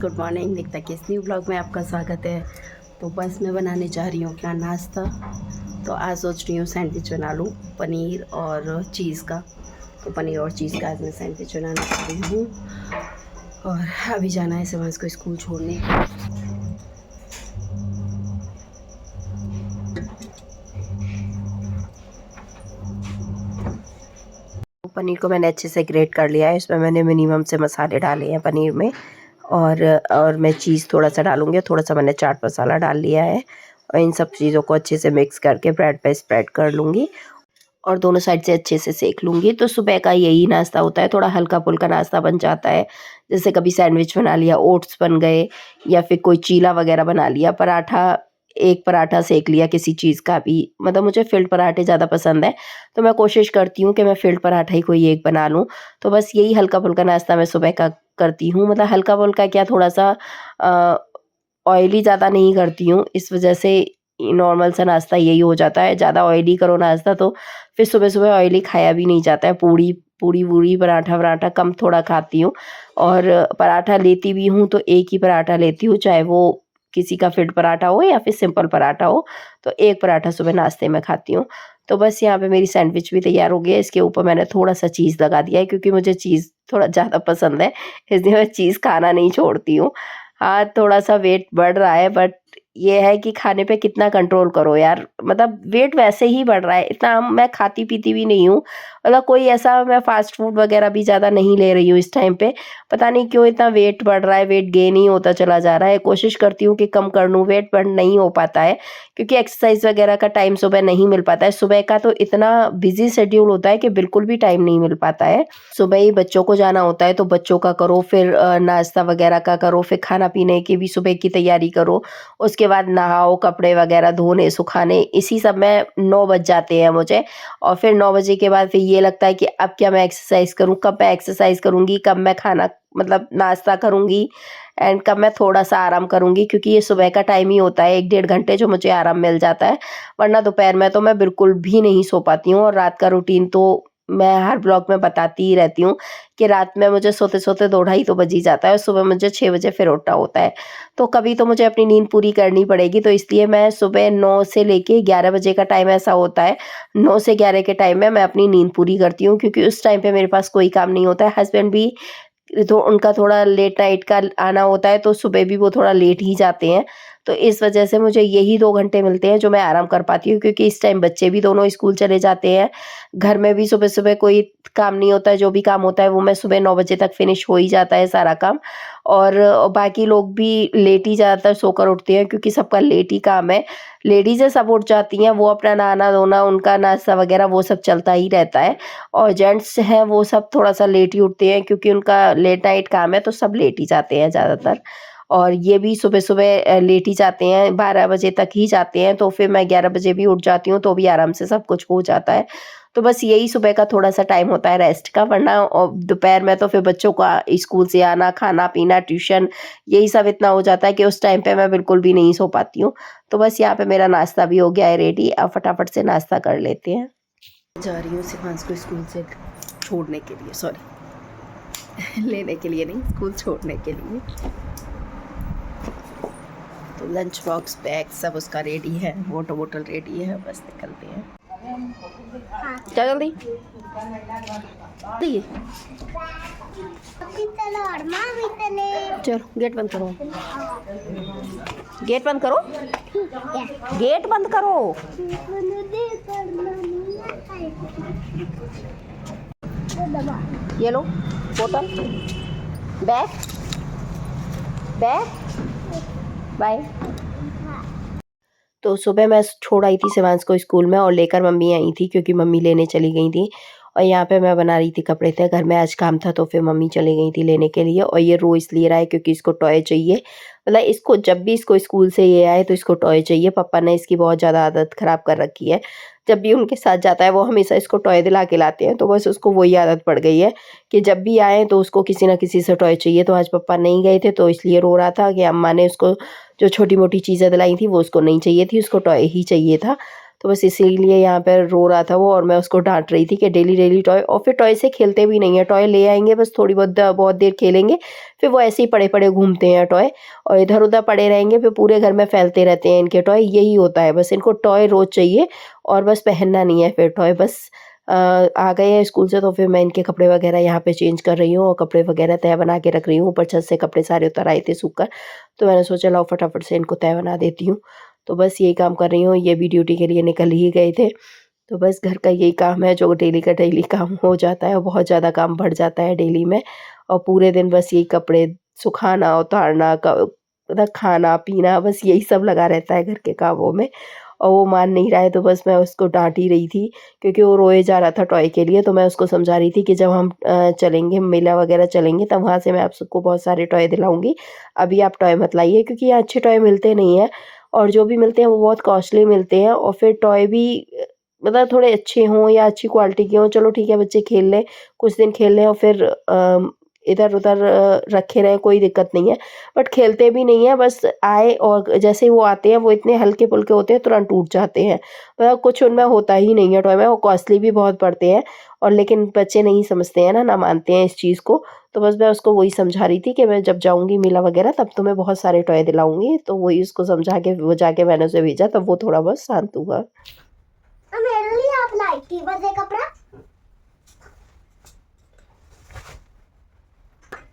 Good morning, दीक्षा के इस new blog में आपका स्वागत है। तो बस मैं बनाने जा रही हूँ अपना नाश्ता। तो आज सोच रही हूँ सैंडविच बना लूँ पनीर और चीज़ का। तो पनीर और चीज़ का आज मैं सैंडविच बनाने जा रही हूँ। और अभी जाना है सिवांश को स्कूल छोड़ने। पनीर को मैंने अच्छे से ग्रेट कर लिया है। इसमें मैंने मिनिमम से मसाले डाले हैं पनीर में। और मैं चीज़ थोड़ा सा डालूँगी। थोड़ा सा मैंने चाट मसाला डाल लिया है। और इन सब चीज़ों को अच्छे से मिक्स करके ब्रेड पे स्प्रेड कर लूँगी और दोनों साइड से अच्छे से सेक लूँगी। तो सुबह का यही नाश्ता होता है, थोड़ा हल्का-फुल्का नाश्ता बन जाता है। जैसे कभी सैंडविच बना लिया, ओट्स बन गए या फिर कोई चीला वगैरह बना लिया, पराठा, एक पराठा सेक लिया किसी चीज़ का भी। मतलब मुझे फ़िल्ड पराठे ज़्यादा पसंद है, तो मैं कोशिश करती हूँ कि मैं फ़िल्ड पराठा ही कोई एक बना लूँ। तो बस यही हल्का-फुल्का नाश्ता मैं सुबह का करती हूँ। मतलब हल्का-फुल्का क्या, थोड़ा-सा अ, ऑयली ज़्यादा नहीं करती हूँ, इस वजह से नॉर्मल सा नाश्ता यही हो जाता है। ज़्यादा ऑयली करो नाश्ता तो फिर सुबह-सुबह ऑयली खाया भी नहीं जाता है। पूड़ी-वूड़ी, पराठा-वराठा कम थोड़ा खाती हूँ। और पराठा लेती भी हूँ तो एक ही पराठा लेती हूँ, चाहे वो किसी का फ़िल्ड पराठा हो या फिर सिंपल पराठा हो, तो एक पराठा सुबह नाश्ते में खाती हूँ। तो बस यहाँ पे मेरी सैंडविच भी तैयार हो गई है। इसके ऊपर मैंने थोड़ा-सा चीज़ लगा दिया है क्योंकि मुझे चीज़ थोड़ा ज़्यादा पसंद है, इसलिए मैं चीज़ खाना नहीं छोड़ती हूँ। हाँ, थोड़ा-सा वेट बढ़ रहा है, बट ये है कि खाने पे कितना कंट्रोल करो यार। मतलब वेट वैसे ही बढ़ रहा है, इतना मैं खाती-पीती भी नहीं हूँ। मतलब कोई ऐसा मैं फ़ास्ट फूड वग़ैरह भी ज़्यादा नहीं ले रही हूँ इस टाइम पे। पता नहीं क्यों इतना वेट बढ़ रहा है, वेट गेन ही होता चला जा रहा है। कोशिश करती हूँ कि कम कर लूँ, वेट बर्न नहीं हो पाता है क्योंकि एक्सरसाइज़ वग़ैरह का टाइम सुबह नहीं मिल पाता है। सुबह का तो इतना बिज़ी शेड्यूल होता है कि बिल्कुल भी टाइम नहीं मिल पाता है। सुबह ही बच्चों को जाना होता है तो बच्चों का करो, फिर नाश्ता वग़ैरह का करो, फिर खाना-पीने की भी सुबह की तैयारी करो। उसके बाद नहाओ, कपड़े वग़ैरह धोने, सुखाने, इसी सब में 9 बज जाते हैं मुझे। और फिर 9 बजे के बाद फिर ये लगता है कि अब क्या मैं एक्सरसाइज़ करूँ, कब मैं एक्सरसाइज़ करूँगी, कब मैं खाना मतलब नाश्ता करूँगी एंड कब मैं थोड़ा-सा आराम करूँगी, क्योंकि ये सुबह का टाइम ही होता है 1 डेढ़ घंटे जो मुझे आराम मिल जाता है। वरना दोपहर में तो मैं बिल्कुल भी नहीं सो पाती हूँ। और रात का रूटीन तो मैं हर ब्लॉग में बताती ही रहती हूँ कि रात में मुझे सोते-सोते 2 ढाई तो बज ही जाता है और सुबह मुझे 6 बजे फिर उठना होता है। तो कभी तो मुझे अपनी नींद पूरी करनी पड़ेगी, तो इसलिए मैं सुबह 9 से लेके 11 बजे का टाइम ऐसा होता है। 9 से 11 के टाइम में मैं अपनी नींद पूरी करती हूँ क्योंकि उस टाइम पे मेरे पास कोई काम नहीं होता है। हस्बैंड भी तो उनका थोड़ा लेट नाइट का आना होता है, तो सुबह भी वो थोड़ा लेट ही जाते हैं। तो इस वजह से मुझे यही 2 घंटे मिलते हैं जो मैं आराम कर पाती हूँ, क्योंकि इस टाइम बच्चे भी दोनों स्कूल चले जाते हैं। घर में भी सुबह-सुबह कोई काम नहीं होता है, जो भी काम होता है वो मैं सुबह 9 बजे तक फिनिश हो ही जाता है सारा काम। और बाकी लोग भी लेट ही ज़्यादातर सोकर उठते हैं क्योंकि सबका लेट ही काम है। लेडीज़ें सब उठ जाती हैं, वो अपना नहाना-धोना, उनका नाश्ता वगैरह वो सब चलता ही रहता है। और जेंट्स हैं वो सब थोड़ा-सा लेट ही उठते हैं क्योंकि उनका लेट नाइट काम है, तो सब लेट ही जाते हैं ज़्यादातर। और ये भी सुबह-सुबह लेट ही जाते हैं, 12 बजे तक ही जाते हैं, तो फिर मैं 11 बजे भी उठ जाती हूँ, तो भी आराम से सब कुछ हो जाता है। तो बस यही सुबह का थोड़ा-सा टाइम होता है रेस्ट का, वरना दोपहर में तो फिर बच्चों का स्कूल से आना, खाना-पीना, ट्यूशन, यही सब इतना हो जाता है कि उस टाइम पे मैं बिल्कुल भी नहीं सो पाती हूँ। तो बस यहाँ पे मेरा नाश्ता भी हो गया है रेडी, अब फटाफट से नाश्ता कर लेते हैं। जा रही हूँ शिवांश को स्कूल से छोड़ने के लिए, सॉरी लेने के लिए नहीं, स्कूल छोड़ने के लिए। तो लंच बॉक्स, बैग सब उसका रेडी है, वाटर बोतल रेडी है, बस निकलते हैं। चल जल्दी चलो, गेट बंद करो, गेट बंद करो, गेट बंद करो। ये लो बोतल, बैग, बैग, बाय। तो सुबह मैं छोड़ आई थी शिवांश को स्कूल में और लेकर मम्मी आई थी क्योंकि मम्मी लेने चली गई थी। और यहाँ पे मैं बना रही थी कपड़े थे, घर में आज काम था तो फिर मम्मी चली गई थी लेने के लिए। और ये रो इसलिए रहा है क्योंकि इसको टॉय चाहिए। मतलब इसको जब भी इसको स्कूल से ये आए तो इसको टॉय चाहिए। पापा ने इसकी बहुत ज़्यादा आदत ख़राब कर रखी है। जब भी उनके साथ जाता है वो हमेशा इसको टॉय दिला के लाते हैं, तो बस उसको वही आदत पड़ गई है कि जब भी आए तो उसको किसी न किसी से टॉय चाहिए। तो आज पापा नहीं गए थे तो इसलिए रो रहा था कि अम्मा ने उसको जो छोटी-मोटी चीज़ें दिलाई थी वो उसको नहीं चाहिए थी, उसको टॉय ही चाहिए था। तो बस इसीलिए यहाँ पर रो रहा था वो, और मैं उसको डांट रही थी कि डेली डेली टॉय, और फिर टॉय से खेलते भी नहीं है। टॉय ले आएंगे बस थोड़ी बहुत देर खेलेंगे, फिर वो ऐसे ही पड़े पड़े घूमते हैं टॉय, और इधर उधर पड़े रहेंगे, फिर पूरे घर में फैलते रहते हैं इनके टॉय। यही होता है बस, इनको टॉय रोज चाहिए और बस पहनना नहीं है फिर टॉय। बस आ गए हैं स्कूल से, तो फिर मैं इनके कपड़े वगैरह यहाँ पे चेंज कर रही हूँ और कपड़े वगैरह तय बना के रख रही हूँ। ऊपर छत से कपड़े सारे उतर आए थे सूख कर, तो मैंने सोचा लाओ फटाफट से इनको तय बना देती हूँ। तो बस यही काम कर रही हूँ। ये भी ड्यूटी के लिए निकल ही गए थे, तो बस घर का यही काम है जो डेली का डेली काम हो जाता है, और बहुत ज़्यादा काम बढ़ जाता है डेली में। और पूरे दिन बस यही कपड़े सुखाना, उतारना, मतलब खाना पीना, बस यही सब लगा रहता है घर के कामों में। और वो मान नहीं रहा है, तो बस मैं उसको डांट ही रही थी, क्योंकि वो रोए जा रहा था टॉय के लिए। तो मैं उसको समझा रही थी कि जब हम चलेंगे मेला वगैरह चलेंगे, तब वहाँ से मैं आप सबको बहुत सारे टॉय दिलाऊंगी, अभी आप टॉय मत लाइए, क्योंकि यहाँ अच्छे टॉय मिलते नहीं हैं, और जो भी मिलते हैं वो बहुत कॉस्टली मिलते हैं। और फिर टॉय भी मतलब थोड़े अच्छे हों या अच्छी क्वालिटी के हों, चलो ठीक है बच्चे खेल लें, कुछ दिन खेल लें और फिर इधर उधर रखे रहें, कोई दिक्कत नहीं है। बट खेलते भी नहीं है, बस आए और जैसे ही वो आते हैं वो इतने हल्के फुल्के होते हैं, तुरंत टूट जाते हैं। मतलब कुछ उनमें होता ही नहीं है टॉय में, वो कॉस्टली भी बहुत पड़ते हैं, और लेकिन बच्चे नहीं समझते हैं ना मानते हैं इस चीज़ को। तो बस मैं उसको वही समझा रही थी कि मैं जब जाऊँगी मेला वगैरह, तब तुम्हें बहुत सारे टॉय दिलाऊँगी। तो वही उसको समझा के वो जाके मैंने उसे भेजा, तब वो थोड़ा बहुत शांत हुआ। मेरे लिए आप लाई थी बस एक कपड़ा,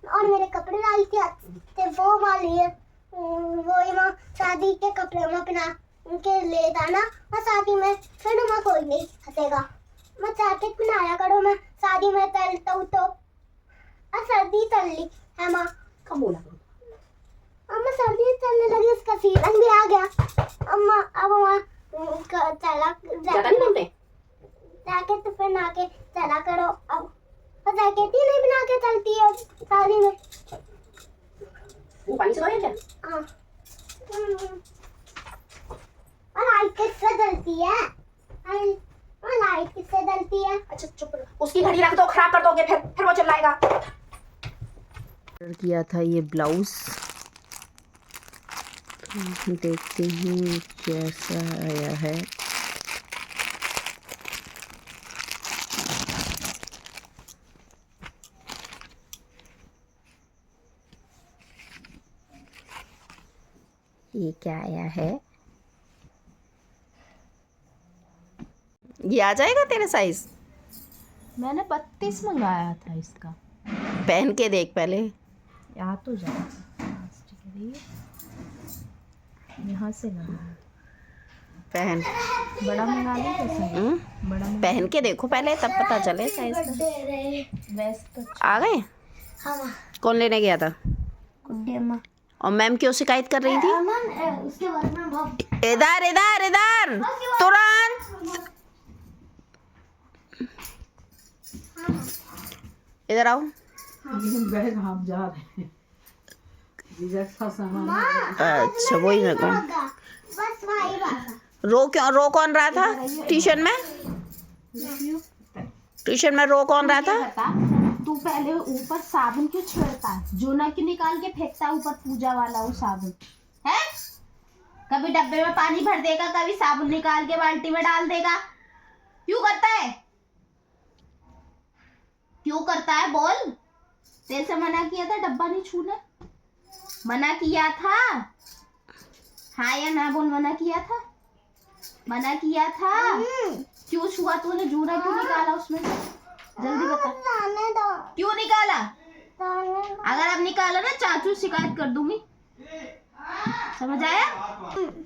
और मेरे कपड़े लाई थी वो वाली है, वो यहाँ शादी के कपड़े में पहना उनके ले जाना, और शादी में फिर मैं कोई नहीं हंसेगा। मैं जैकेट पहनाया करो, मैं शादी में चलता हूँ तो, और सर्दी चल ली है माँ, कब बोला अम्मा सर्दी चलने लगी, उसका सीजन भी आ गया अम्मा। अब वहाँ चला जैकेट तो पहना के चला करो, अब और जैकेट ही नहीं बना के चलती है शादी में। वो पानी से धोया क्या? हाँ। और लाइट किससे जलती है? और लाइट किससे जलती है? अच्छा चुप रहो, उसकी घड़ी रख दो, खराब कर दोगे फिर वो चिल्लाएगा। ऑर्डर किया था ये ब्लाउज, देखते हैं कैसा आया है। ये क्या आया है? ये आ जाएगा तेरे साइज? मैंने 32 मंगाया था इसका। पहन के देख पहले। आ तो जाएगा, यहाँ से लगा पहन बड़ा मंगा ली कैसे? बड़ा पहन के देखो पहले, तब पता चले साइज का। वेस्ट आ गए? हाँ कौन लेने गया था? अम्मा। और मैम क्यों शिकायत कर रही थी? उसके बाद में बहुत इधर इधर इधर तुरंत इधर आओ। बैग हम जा रहे हैं, का सामान। अच्छा वही मैं कहूँ, बस वही बात। रो कौन रहा था ट्यूशन में? ट्यूशन में रो कौन रहा था? तू पहले ऊपर साबुन क्यों छिड़कता है? जूना क्यों निकाल के फेंकता है ऊपर पूजा वाला वो साबुन है? कभी डब्बे में पानी भर देगा, कभी साबुन निकाल के बाल्टी में डाल देगा। क्यों करता है? क्यों करता है बोल? तेरे से मना किया था डब्बा नहीं छूने, मना किया था, हाँ या ना बोल? मना किया था, मना किया था। क्यों छुआ तूने? जूना क्यों निकाला उसमें से? जल्दी बता, क्यों निकाला? अगर अब निकाला ना चाचू शिकायत कर दूंगी, समझ आया?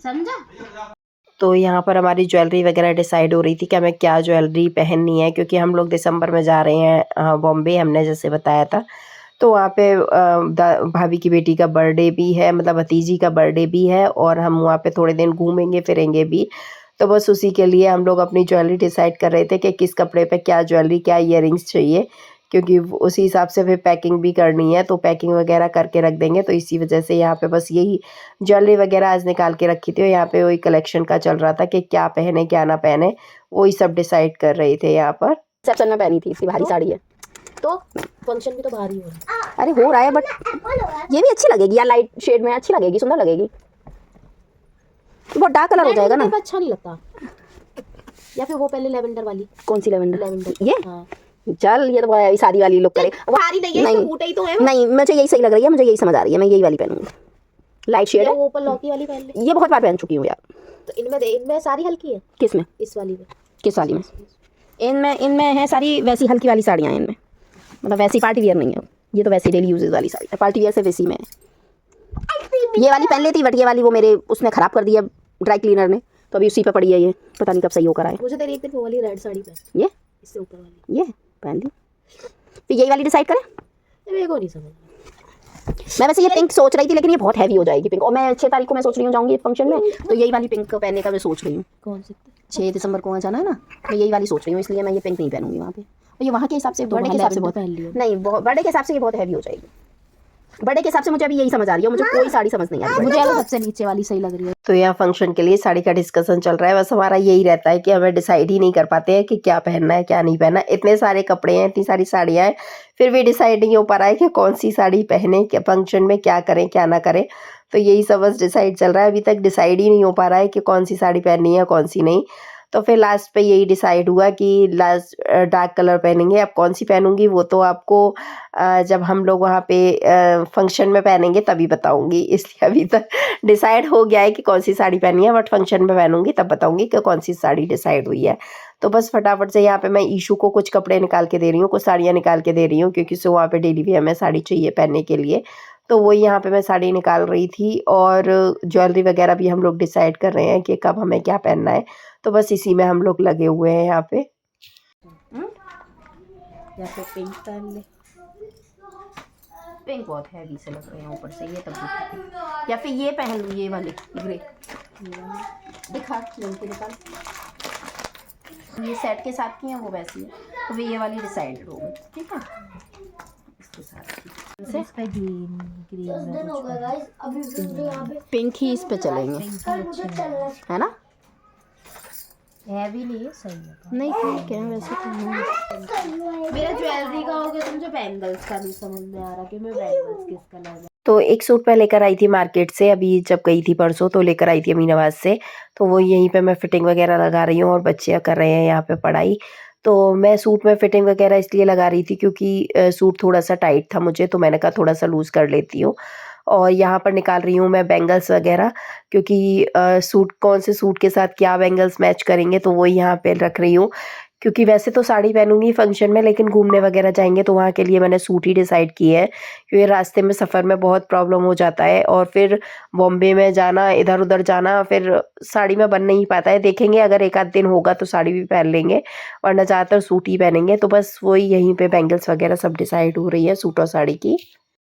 समझा? तो यहाँ पर हमारी ज्वेलरी वगैरह डिसाइड हो रही थी कि हमें क्या ज्वेलरी पहननी है, क्योंकि हम लोग दिसंबर में जा रहे हैं बॉम्बे, हमने जैसे बताया था। तो वहाँ पे भाभी की बेटी का बर्थडे भी है, मतलब भतीजी का बर्थडे भी है, और हम वहाँ पे थोड़े दिन घूमेंगे फिरेंगे भी। तो बस उसी के लिए हम लोग अपनी ज्वेलरी डिसाइड कर रहे थे कि किस कपड़े पे क्या ज्वेलरी, क्या ईयरिंग्स चाहिए, क्योंकि उसी हिसाब से फिर पैकिंग भी करनी है, तो पैकिंग वगैरह करके रख देंगे। तो इसी वजह से यहाँ पे बस यही ज्वेलरी वगैरह आज निकाल के रखी थी, और यहाँ पे वही कलेक्शन का चल रहा था कि क्या पहने क्या ना पहने, वही सब डिसाइड कर रहे थे यहाँ पर। रिसेप्शन में पहनी थी, इसकी भारी साड़ी है, तो फंक्शन भी तो भारी हो रहा है। अरे हो रहा है, बट ये भी अच्छी लगेगी यार, लाइट शेड में अच्छी लगेगी, सुंदर लगेगी। बहुत डार्क कलर हो जाएगा ना, अच्छा नहीं लगता। या फिर वो पहले लेवेंडर वाली। कौन सी लेवेंडर? लेवेंडर ये हाँ। चल ये तो शादी वाली लुक करे। सारी नहीं है, इसमें बूटे ही तो है। नहीं मुझे यही सही लग रही है, मुझे यही समझ आ रही है, मैं यही वाली पहनूंगी। लाइट शेड या है, वो ऊपर लौकी वाली पहन ले। ये बहुत बार पहन चुकी हूँ यार। तो इनमें सारी हल्की है। किस में? इस वाली में। किस वाली में? इनमें है सारी वैसी हल्की वाली साड़ियाँ हैं इनमें, मतलब वैसी पार्टी वियर नहीं है ये, तो वैसी डेली यूजेज वाली साड़ी है, पार्टी वियर से वैसी में है। ये वाली पहन लेती बट ये वाली वो मेरे उसने ख़राब कर दिया ड्राई क्लीनर ने, तो अभी उसी पे पड़ी है ये, पता नहीं कब सही होकर आए। मुझे तेरी एक दिन वो वाली रेड साड़ी पहन, ये इससे ऊपर वाली ये पहन ली, फिर यही वाली डिसाइड करें। मेरे को नहीं समझ। मैं वैसे ये पिंक सोच रही थी लेकिन ये बहुत हैवी हो जाएगी पिंक, और मैं 6 तारीख को मैं सोच रही हूँ जाऊँगी फंक्शन में, तो यही वाली पिंक पहनने का मैं सोच रही हूँ। कौन सी? 6 दिसंबर को वहाँ जाना है ना, मैं यही वाली सोच रही हूँ, इसलिए मैं ये पिंक नहीं पहनूंगी वहाँ पे। और ये वहाँ के हिसाब से बर्थडे के हिसाब से बहुत पहन लियो। नहीं, बर्थडे के हिसाब से ये बहुत हैवी हो जाएगी। बर्थडे के हिसाब से मुझे अभी यही समझ आ रही है, मुझे कोई साड़ी समझ नहीं आ रही। मुझे वाला सबसे नीचे वाली सही लग रही है। तो यहाँ फंक्शन के लिए साड़ी का डिस्कशन चल रहा है। बस हमारा यही रहता है कि हमें डिसाइड ही नहीं कर पाते हैं कि क्या पहनना है क्या नहीं पहनना। इतने सारे कपड़े हैं, इतनी सारी साड़ियाँ हैं, फिर भी डिसाइड नहीं हो पा रहा है कि कौन सी साड़ी पहने, क्या फंक्शन में क्या करें क्या ना करें। तो यही सब बस डिसाइड चल रहा है, अभी तक डिसाइड ही नहीं हो पा रहा है कि कौन सी साड़ी पहननी है कौन सी नहीं। तो फिर लास्ट पे यही डिसाइड हुआ कि लास्ट डार्क कलर पहनेंगे। अब कौन सी पहनूंगी वो तो आपको जब हम लोग वहाँ पे फंक्शन में पहनेंगे तभी बताऊंगी, इसलिए अभी तक डिसाइड हो गया है कि कौन सी साड़ी पहननी है, बट फंक्शन में पहनूंगी तब बताऊंगी कि कौन सी साड़ी डिसाइड हुई है। तो बस फटाफट से यहाँ पे मैं ईशू को कुछ कपड़े निकाल के दे रही हूँ, कुछ साड़ियाँ निकाल के दे रही हूँ, क्योंकि उसे वहाँ पे डेली वेयर में साड़ी चाहिए पहनने के लिए। तो वो यहाँ पे मैं साड़ी निकाल रही थी, और ज्वेलरी वगैरह भी हम लोग डिसाइड कर रहे हैं कि कब हमें क्या पहनना है। तो बस इसी में हम लोग लगे हुए हैं यहाँ पे। या फिर पिंक पहन ले। पिंक बहुत हैवी से लग रहे हैं ऊपर से, ये तब या फिर ये पहन लूँ, ये वाले ग्रे दिखा लड़के निकाल, ये सेट के साथ की है वो वैसी है, तो भी ये वाली डिसाइड होगी। ठीक है, इसके साथ इसका ग्रीन पिंक ही इस पे चलेंगे, है ना? हैवी नहीं है, सही है। नहीं ठीक है वैसे तो नहीं। मेरा ज्वेलरी का हो गया, तो मुझे बैंगल्स का नहीं समझ में आ रहा कि मैं बैंगल्स किस कलर में। तो एक सूट मैं लेकर आई थी मार्केट से, अभी जब गई थी परसों तो लेकर आई थी अमीनाबाद से। तो वो यहीं पे मैं फिटिंग वगैरह लगा रही हूँ, और बच्चे कर रहे हैं यहाँ पे पढ़ाई। तो मैं सूट में फिटिंग वगैरह इसलिए लगा रही थी क्योंकि सूट थोड़ा सा टाइट था मुझे, तो मैंने कहा थोड़ा सा लूज़ कर लेती हूँ। और यहाँ पर निकाल रही हूँ मैं बैंगल्स वगैरह, क्योंकि सूट कौन से सूट के साथ क्या बैंगल्स मैच करेंगे, तो वो यहाँ पे रख रही हूँ। क्योंकि वैसे तो साड़ी पहनूंगी फंक्शन में, लेकिन घूमने वगैरह जाएंगे तो वहाँ के लिए मैंने सूट ही डिसाइड किए हैं, क्योंकि रास्ते में सफ़र में बहुत प्रॉब्लम हो जाता है, और फिर बॉम्बे में जाना, इधर उधर जाना, फिर साड़ी में बन नहीं पाता है। देखेंगे अगर एक आध दिन होगा तो साड़ी भी पहन लेंगे, वरना ज़्यादातर सूट ही पहनेंगे। तो बस वही यहीं पे बैंगल्स वगैरह सब डिसाइड हो रही है सूट और साड़ी की।